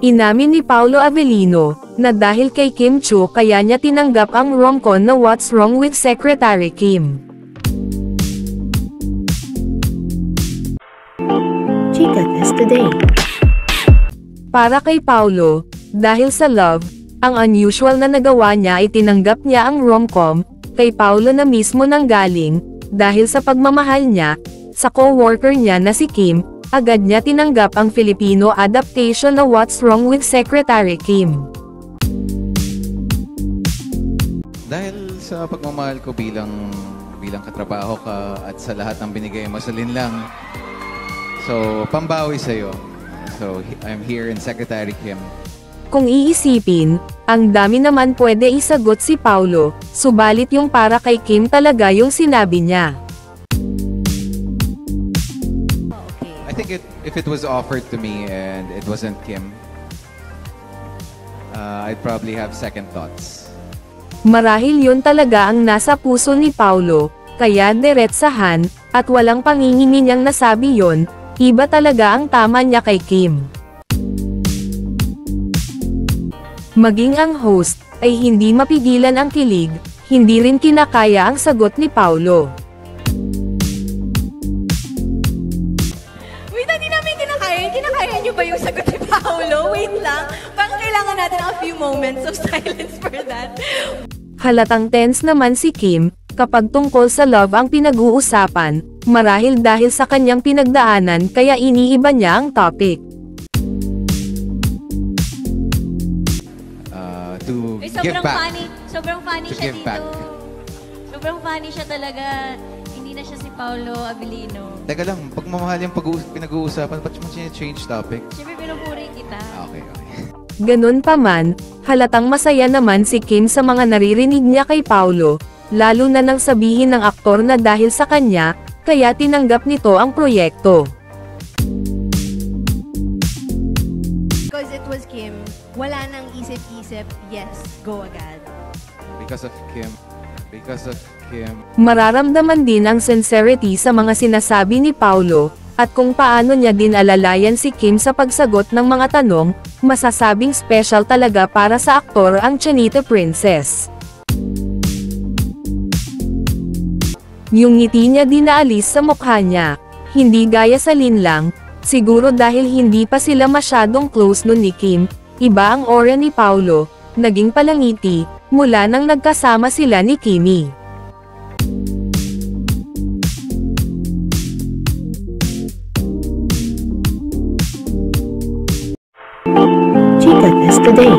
Inamin ni Paolo Avellino, na dahil kay Kim Chiu kaya niya tinanggap ang rom-com na What's Wrong with Secretary Kim. Chika Test Today. Para kay Paolo, dahil sa love, ang unusual na nagawa niya ay tinanggap niya ang rom-com, kay Paolo na mismo nanggaling, dahil sa pagmamahal niya, sa co-worker niya na si Kim, agad niya tinanggap ang Filipino adaptation na What's Wrong with Secretary Kim. Dahil sa pagmamahal ko bilang katrabaho ka at sa lahat ng binigay mo sa Linlang, so pambawi sa'yo. So I'm here in Secretary Kim. Kung iisipin, ang dami naman pwede isagot si Paolo, subalit yung para kay Kim talaga yung sinabi niya. I think if it was offered to me and it wasn't Kim, I'd probably have second thoughts. Marahil yun talaga ang nasa puso ni Paolo, kaya diretsahan, at walang pangingimi niyang nasabi yon, iba talaga ang tama niya kay Kim. Maging ang host, ay hindi mapigilan ang kilig, hindi rin kinakaya ang sagot ni Paolo. Kinakaya niyo ba yung sagot ni Paolo? Wait lang. Parang kailangan natin a few moments of silence for that. Halatang tense naman si Kim, kapag tungkol sa love ang pinag-uusapan, marahil dahil sa kanyang pinagdaanan kaya iniiba niya ang topic. Give back. Sobrang funny to siya give dito. back. Sobrang funny siya talaga. Hindi na siya si Paolo Avellino. Teka lang, pagmamahal yung pinag-uusapan, ba't mo change topic? Siyempre, pinupuri kita. Okay. Ganun pa man, halatang masaya naman si Kim sa mga naririnig niya kay Paolo, lalo na nang sabihin ng aktor na dahil sa kanya, kaya tinanggap nito ang proyekto. Because it was Kim, wala nang isip-isip, yes, go agad. Because of Kim. Mararamdaman din ang sincerity sa mga sinasabi ni Paolo, at kung paano niya din alalayan si Kim sa pagsagot ng mga tanong, masasabing special talaga para sa aktor ang Chanita Princess. Yung ngiti niya din naalis sa mukha niya, hindi gaya sa Linlang, siguro dahil hindi pa sila masyadong close nun ni Kim, iba ang aura ni Paolo, naging palangiti, mula nang nagkasama sila ni Kimi. Chika Test Today.